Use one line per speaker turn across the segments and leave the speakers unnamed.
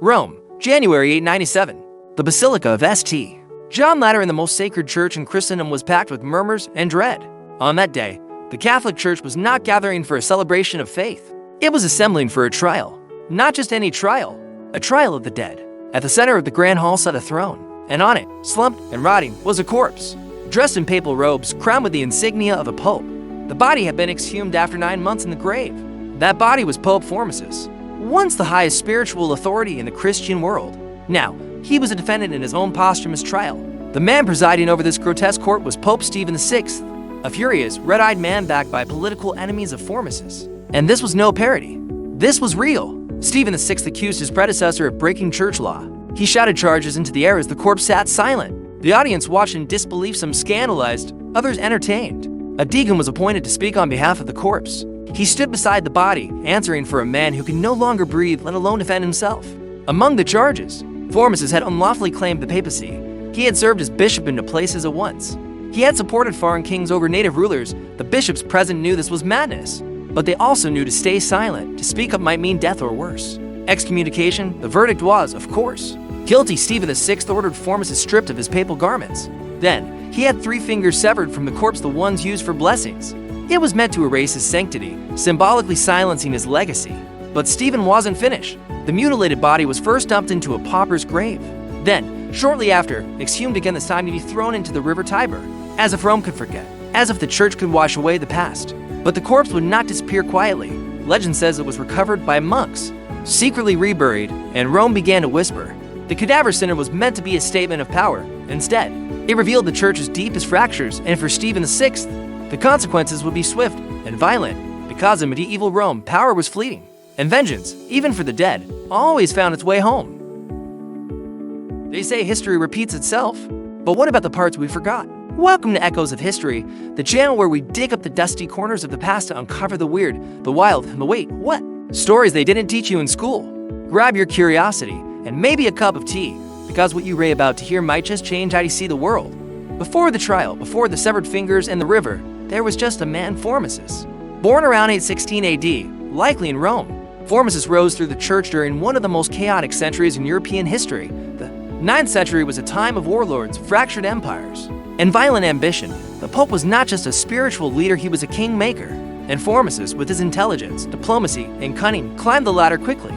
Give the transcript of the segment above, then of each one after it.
Rome, January 897. The Basilica of St. John Lateran, the most sacred church in Christendom, was packed with murmurs and dread. On that day, the Catholic Church was not gathering for a celebration of faith. It was assembling for a trial. Not just any trial, a trial of the dead. At the center of the grand hall sat a throne, and on it, slumped and rotting, was a corpse, dressed in papal robes, crowned with the insignia of a pope. The body had been exhumed after 9 months in the grave. That body was Pope Formosus, once the highest spiritual authority in the Christian world. Now, he was a defendant in his own posthumous trial. The man presiding over this grotesque court was Pope Stephen VI, a furious, red-eyed man backed by political enemies of Formosus. And this was no parody. This was real. Stephen VI accused his predecessor of breaking church law. He shouted charges into the air as the corpse sat silent. The audience watched in disbelief, some scandalized, others entertained. A deacon was appointed to speak on behalf of the corpse. He stood beside the body, answering for a man who could no longer breathe, let alone defend himself. Among the charges, Formosus had unlawfully claimed the papacy. He had served as bishop in 2 places at once. He had supported foreign kings over native rulers. The bishops present knew this was madness, but they also knew to stay silent. To speak up might mean death or worse. Excommunication, the verdict was, of course, guilty. Stephen VI ordered Formosus stripped of his papal garments. Then, he had 3 fingers severed from the corpse, the ones used for blessings. It was meant to erase his sanctity, symbolically silencing his legacy. But Stephen wasn't finished. The mutilated body was first dumped into a pauper's grave. Then, shortly after, exhumed again, this time to be thrown into the river Tiber, as if Rome could forget, as if the church could wash away the past. But the corpse would not disappear quietly. Legend says it was recovered by monks, secretly reburied, and Rome began to whisper. The Cadaver Synod was meant to be a statement of power. Instead, it revealed the church's deepest fractures, and for Stephen VI, the consequences would be swift and violent. Because in medieval Rome, power was fleeting, and vengeance, even for the dead, always found its way home. They say history repeats itself, but what about the parts we forgot? Welcome to Echoes of History, the channel where we dig up the dusty corners of the past to uncover the weird, the wild, and the wait, what? Stories they didn't teach you in school. Grab your curiosity, and maybe a cup of tea, because what you're about to hear might just change how you see the world. Before the trial, before the severed fingers and the river, there was just a man, Formosus. Born around 816 AD, likely in Rome, Formosus rose through the church during one of the most chaotic centuries in European history. The 9th century was a time of warlords, fractured empires, and violent ambition. The Pope was not just a spiritual leader, he was a kingmaker. And Formosus, with his intelligence, diplomacy, and cunning, climbed the ladder quickly.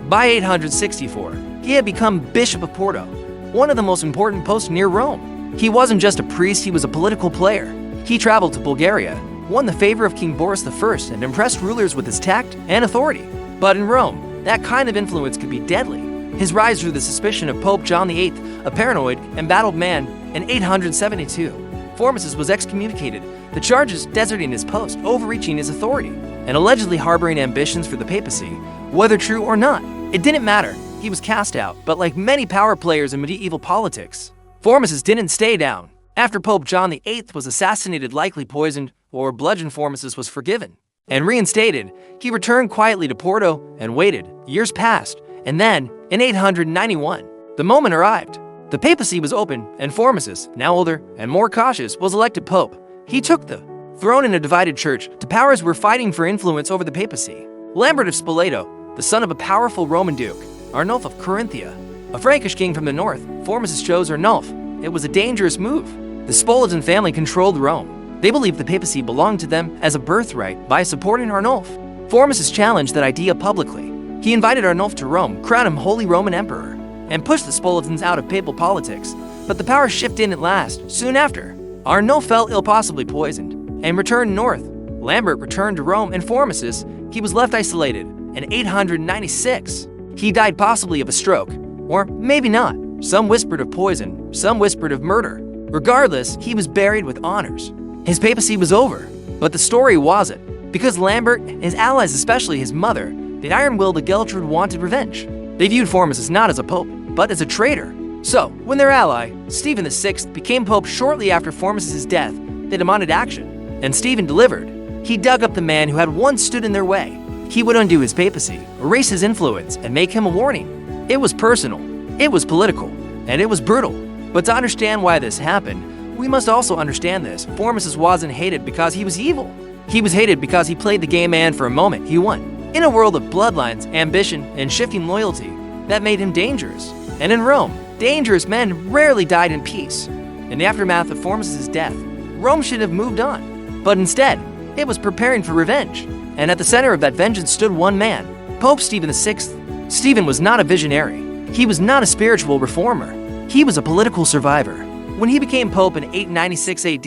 By 864, he had become Bishop of Porto, one of the most important posts near Rome. He wasn't just a priest, he was a political player. He traveled to Bulgaria, won the favor of King Boris I, and impressed rulers with his tact and authority. But in Rome, that kind of influence could be deadly. His rise drew the suspicion of Pope John VIII, a paranoid, embattled man. In 872, Formosus was excommunicated, the charges deserting his post, overreaching his authority, and allegedly harboring ambitions for the papacy. Whether true or not, it didn't matter. He was cast out, but like many power players in medieval politics, Formosus didn't stay down. After Pope John VIII was assassinated, likely poisoned or bludgeoned, Formosus was forgiven and reinstated. He returned quietly to Porto and waited. Years passed, and then, in 891, the moment arrived. The papacy was open, and Formosus, now older and more cautious, was elected pope. He took the throne in a divided church. The powers were fighting for influence over the papacy. Lambert of Spoleto, the son of a powerful Roman duke, Arnulf of Carinthia, a Frankish king from the north, Formosus chose Arnulf. It was a dangerous move. The Spoletan family controlled Rome. They believed the papacy belonged to them as a birthright. By supporting Arnulf, Formosus challenged that idea publicly. He invited Arnulf to Rome, crowned him Holy Roman Emperor, and pushed the Spoletans out of papal politics. But the power shifted in at last. Soon after, Arnulf fell ill, possibly poisoned, and returned north. Lambert returned to Rome, and Formosus, he was left isolated. In 896, he died possibly of a stroke, or maybe not. Some whispered of poison, some whispered of murder. Regardless, he was buried with honors. His papacy was over, but the story wasn't. Because Lambert and his allies, especially his mother, the iron-willed Ageltrude, wanted revenge. They viewed Formosus not as a pope, but as a traitor. So, when their ally, Stephen VI, became pope shortly after Formosus' death, they demanded action, and Stephen delivered. He dug up the man who had once stood in their way. He would undo his papacy, erase his influence, and make him a warning. It was personal, it was political, and it was brutal. But to understand why this happened, we must also understand this. Formosus wasn't hated because he was evil. He was hated because he played the game, and for a moment, he won. In a world of bloodlines, ambition, and shifting loyalty, that made him dangerous. And in Rome, dangerous men rarely died in peace. In the aftermath of Formosus' death, Rome should have moved on. But instead, it was preparing for revenge. And at the center of that vengeance stood one man, Pope Stephen VI. Stephen was not a visionary. He was not a spiritual reformer. He was a political survivor. When he became Pope in 896 AD,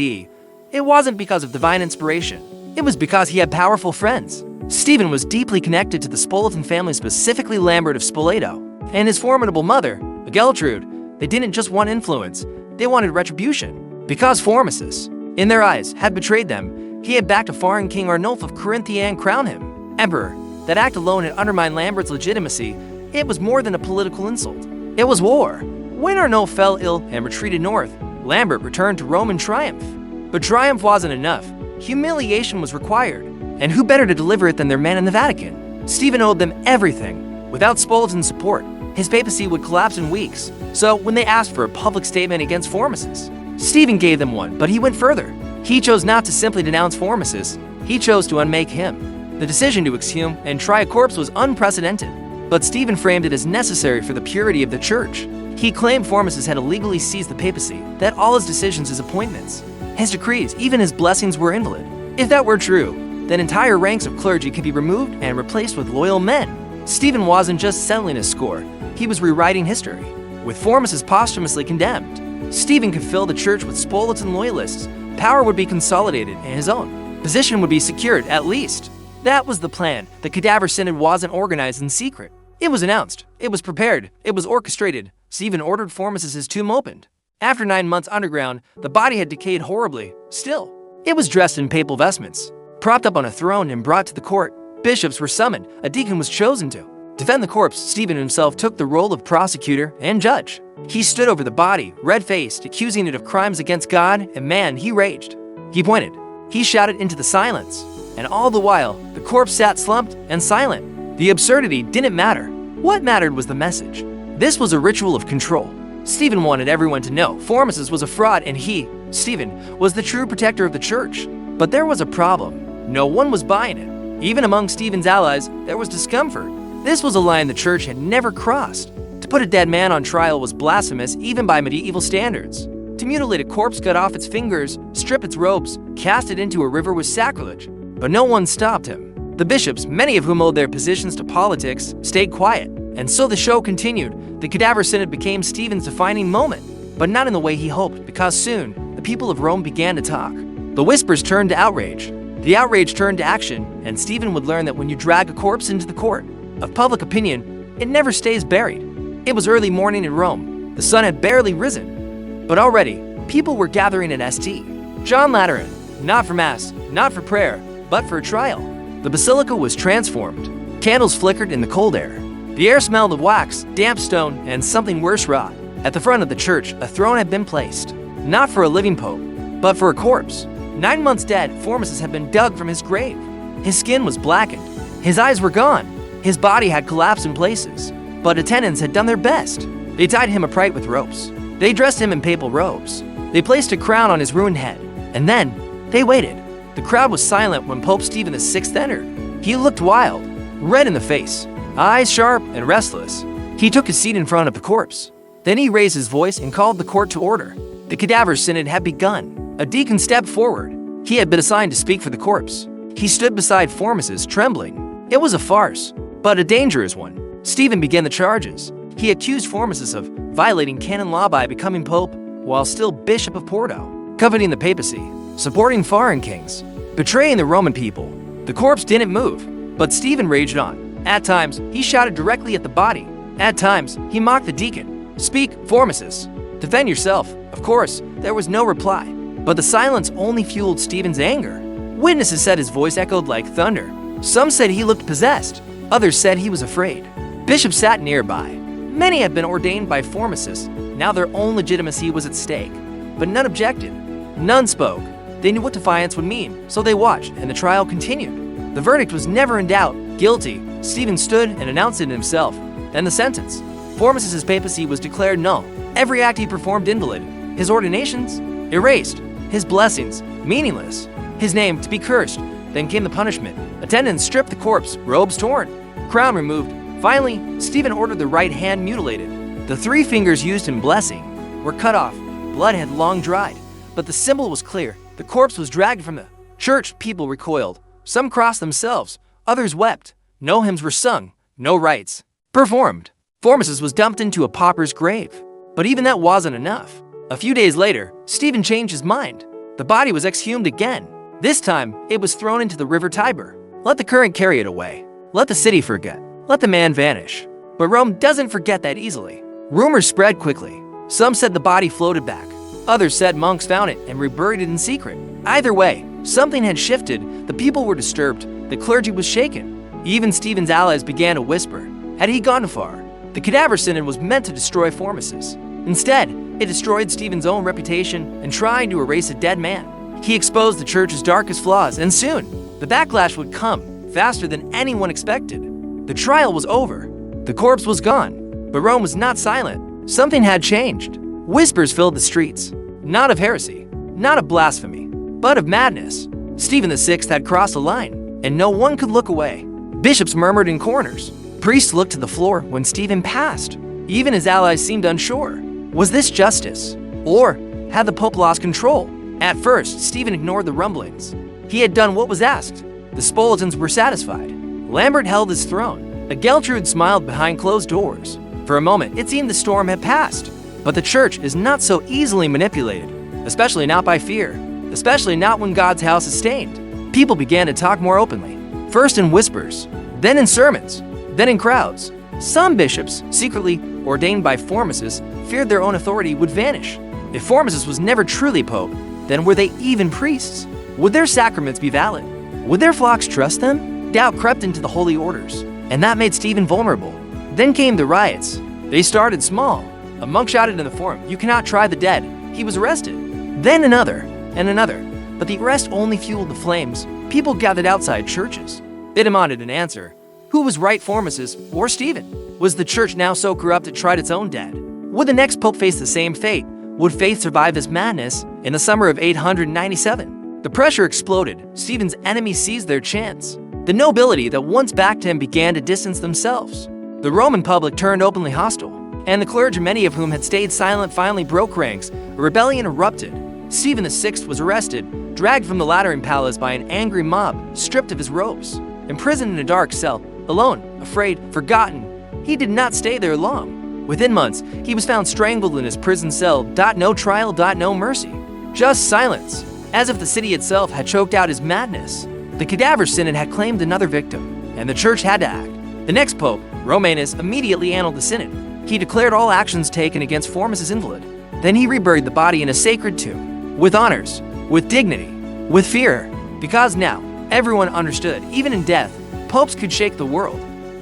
it wasn't because of divine inspiration. It was because he had powerful friends. Stephen was deeply connected to the Spoletan family, specifically Lambert of Spoleto, and his formidable mother, Gertrude. They didn't just want influence, they wanted retribution. Because Formosus, in their eyes, had betrayed them, he had backed a foreign king Arnulf of Carinthia and crowned him emperor. That act alone had undermined Lambert's legitimacy. It was more than a political insult. It was war. When Arnulf fell ill and retreated north, Lambert returned to Rome in triumph. But triumph wasn't enough. Humiliation was required. And who better to deliver it than their man in the Vatican? Stephen owed them everything. Without Spoletan support, his papacy would collapse in weeks. So when they asked for a public statement against Formosus, Stephen gave them one, but he went further. He chose not to simply denounce Formosus, he chose to unmake him. The decision to exhume and try a corpse was unprecedented, but Stephen framed it as necessary for the purity of the church. He claimed Formosus had illegally seized the papacy, that all his decisions, his appointments, his decrees, even his blessings were invalid. If that were true, then entire ranks of clergy could be removed and replaced with loyal men. Stephen wasn't just settling his score, he was rewriting history. With Formosus posthumously condemned, Stephen could fill the church with Spoletan loyalists. Power would be consolidated and his own position would be secured, at least. That was the plan. The Cadaver Synod wasn't organized in secret. It was announced, it was prepared, it was orchestrated. Stephen ordered Formosus' tomb opened. After 9 months underground, the body had decayed horribly. Still, it was dressed in papal vestments, propped up on a throne and brought to the court. Bishops were summoned, a deacon was chosen to defend the corpse. Stephen himself took the role of prosecutor and judge. He stood over the body, red-faced, accusing it of crimes against God and man. He raged. He pointed. He shouted into the silence. And all the while, the corpse sat slumped and silent. The absurdity didn't matter. What mattered was the message. This was a ritual of control. Stephen wanted everyone to know Formosus was a fraud and he, Stephen, was the true protector of the church. But there was a problem. No one was buying it. Even among Stephen's allies, there was discomfort. This was a line the church had never crossed. To put a dead man on trial was blasphemous even by medieval standards. To mutilate a corpse, cut off its fingers, strip its robes, cast it into a river was sacrilege. But no one stopped him. The bishops, many of whom owed their positions to politics, stayed quiet. And so the show continued. The Cadaver Synod became Stephen's defining moment, but not in the way he hoped, because soon, the people of Rome began to talk. The whispers turned to outrage. The outrage turned to action, and Stephen would learn that when you drag a corpse into the court of public opinion, it never stays buried. It was early morning in Rome. The sun had barely risen. But already, people were gathering at St. John Lateran, not for mass, not for prayer, but for a trial. The basilica was transformed. Candles flickered in the cold air. The air smelled of wax, damp stone, and something worse rot. At the front of the church, a throne had been placed. Not for a living pope, but for a corpse. 9 months dead, Formosus had been dug from his grave. His skin was blackened. His eyes were gone. His body had collapsed in places. But attendants had done their best. They tied him upright with ropes. They dressed him in papal robes. They placed a crown on his ruined head. And then, they waited. The crowd was silent when Pope Stephen VI entered. He looked wild, red in the face, eyes sharp and restless. He took his seat in front of the corpse. Then he raised his voice and called the court to order. The Cadaver Synod had begun. A deacon stepped forward. He had been assigned to speak for the corpse. He stood beside Formosus, trembling. It was a farce, but a dangerous one. Stephen began the charges. He accused Formosus of violating canon law by becoming pope while still Bishop of Porto, coveting the papacy, supporting foreign kings, betraying the Roman people. The corpse didn't move, but Stephen raged on. At times, he shouted directly at the body. At times, he mocked the deacon. "Speak, Formosus. Defend yourself." Of course, there was no reply, but the silence only fueled Stephen's anger. Witnesses said his voice echoed like thunder. Some said he looked possessed. Others said he was afraid. Bishops sat nearby. Many had been ordained by Formosus. Now their own legitimacy was at stake. But none objected. None spoke. They knew what defiance would mean, so they watched, and the trial continued. The verdict was never in doubt. Guilty. Stephen stood and announced it himself. Then the sentence. Formosus' papacy was declared null. Every act he performed invalid. His ordinations erased. His blessings meaningless. His name to be cursed. Then came the punishment. Attendants stripped the corpse, robes torn, crown removed, Finally, Stephen ordered the right hand mutilated. The 3 fingers used in blessing were cut off. Blood had long dried, but the symbol was clear. The corpse was dragged from the church. People recoiled. Some crossed themselves. Others wept. No hymns were sung. No rites performed. Formosus was dumped into a pauper's grave. But even that wasn't enough. A few days later, Stephen changed his mind. The body was exhumed again. This time, it was thrown into the river Tiber. Let the current carry it away. Let the city forget. Let the man vanish. But Rome doesn't forget that easily. Rumors spread quickly. Some said the body floated back. Others said monks found it and reburied it in secret. Either way, something had shifted. The people were disturbed. The clergy was shaken. Even Stephen's allies began to whisper. Had he gone too far? The Cadaver Synod was meant to destroy Formosus. Instead, it destroyed Stephen's own reputation and tried to erase a dead man. He exposed the church's darkest flaws, and soon, the backlash would come faster than anyone expected. The trial was over. The corpse was gone. But Rome was not silent. Something had changed. Whispers filled the streets. Not of heresy, not of blasphemy, but of madness. Stephen VI had crossed a line, and no one could look away. Bishops murmured in corners. Priests looked to the floor when Stephen passed. Even his allies seemed unsure. Was this justice? Or had the Pope lost control? At first, Stephen ignored the rumblings. He had done what was asked. The Spolitans were satisfied. Lambert held his throne. A Geltrude smiled behind closed doors. For a moment, it seemed the storm had passed. But the church is not so easily manipulated, especially not by fear, especially not when God's house is stained. People began to talk more openly, first in whispers, then in sermons, then in crowds. Some bishops, secretly ordained by Formosus, feared their own authority would vanish. If Formosus was never truly pope, then were they even priests? Would their sacraments be valid? Would their flocks trust them? Doubt crept into the holy orders, and that made Stephen vulnerable. Then came the riots. They started small. A monk shouted in the forum, "You cannot try the dead." He was arrested. Then another, and another. But the arrest only fueled the flames. People gathered outside churches. They demanded an answer. Who was right, Formosus or Stephen? Was the church now so corrupt it tried its own dead? Would the next pope face the same fate? Would faith survive this madness? In the summer of 897, the pressure exploded. Stephen's enemies seized their chance. The nobility that once backed him began to distance themselves. The Roman public turned openly hostile, and the clergy, many of whom had stayed silent, finally broke ranks. A rebellion erupted. Stephen VI was arrested, dragged from the Lateran Palace by an angry mob, stripped of his robes, imprisoned in a dark cell, alone, afraid, forgotten. He did not stay there long. Within months, he was found strangled in his prison cell. No trial, no mercy. Just silence, as if the city itself had choked out his madness. The Cadaver Synod had claimed another victim, and the church had to act. The next pope, Romanus, immediately annulled the synod. He declared all actions taken against Formosus invalid. Then he reburied the body in a sacred tomb, with honors, with dignity, with fear, because now everyone understood, even in death, popes could shake the world.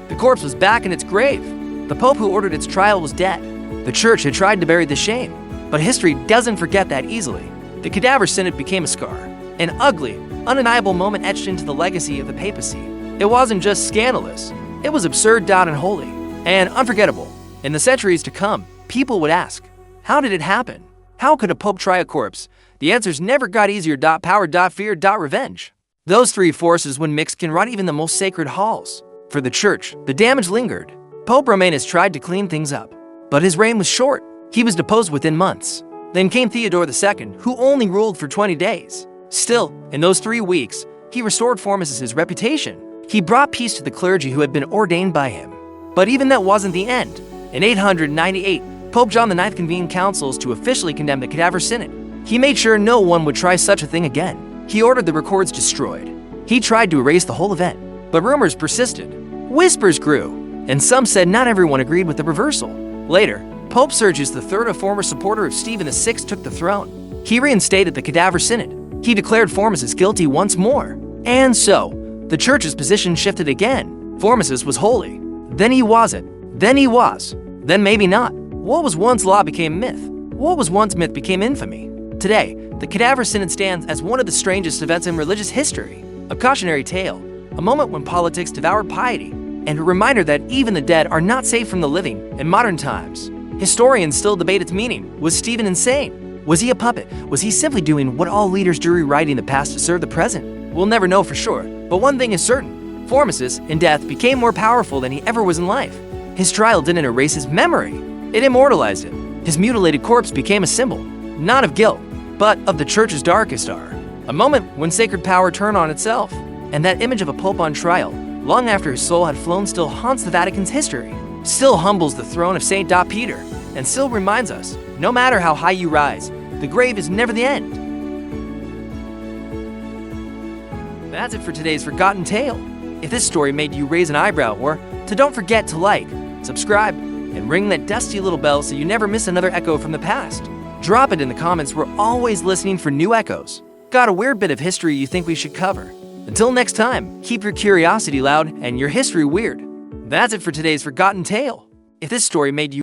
The corpse was back in its grave. The pope who ordered its trial was dead. The church had tried to bury the shame, but history doesn't forget that easily. The Cadaver Synod became a scar, an ugly, undeniable moment etched into the legacy of the papacy. It wasn't just scandalous, it was absurd, unholy, and unforgettable. In the centuries to come, people would ask, how did it happen? How could a pope try a corpse? The answers never got easier. Power, fear, revenge. Those three forces, when mixed, can rot even the most sacred halls. For the church, the damage lingered. Pope Romanus tried to clean things up, but his reign was short. He was deposed within months. Then came Theodore II, who only ruled for 20 days. Still, in those 3 weeks, he restored Formosus' reputation. He brought peace to the clergy who had been ordained by him. But even that wasn't the end. In 898, Pope John IX convened councils to officially condemn the Cadaver Synod. He made sure no one would try such a thing again. He ordered the records destroyed. He tried to erase the whole event, but rumors persisted. Whispers grew, and some said not everyone agreed with the reversal. Later, Pope Sergius III, a former supporter of Stephen VI, took the throne. He reinstated the Cadaver Synod. He declared Formosus guilty once more. And so, the church's position shifted again. Formosus was holy. Then he wasn't. Then he was. Then maybe not. What was once law became myth. What was once myth became infamy. Today, the Cadaver Synod stands as one of the strangest events in religious history. A cautionary tale, a moment when politics devoured piety, and a reminder that even the dead are not safe from the living in modern times. Historians still debate its meaning. Was Stephen insane? Was he a puppet? Was he simply doing what all leaders do, rewriting the past to serve the present? We'll never know for sure, but one thing is certain. Formosus, in death, became more powerful than he ever was in life. His trial didn't erase his memory. It immortalized him. His mutilated corpse became a symbol, not of guilt, but of the Church's darkest hour. A moment when sacred power turned on itself. And that image of a pope on trial, long after his soul had flown, still haunts the Vatican's history, still humbles the throne of St. Peter, and still reminds us, no matter how high you rise, the grave is never the end. That's it for today's Forgotten Tale. If this story made you raise an eyebrow or to don't forget to like, subscribe, and ring that dusty little bell so you never miss another echo from the past. Drop it in the comments. We're always listening for new echoes. Got a weird bit of history you think we should cover? Until next time, keep your curiosity loud and your history weird. That's it for today's Forgotten Tale. If this story made you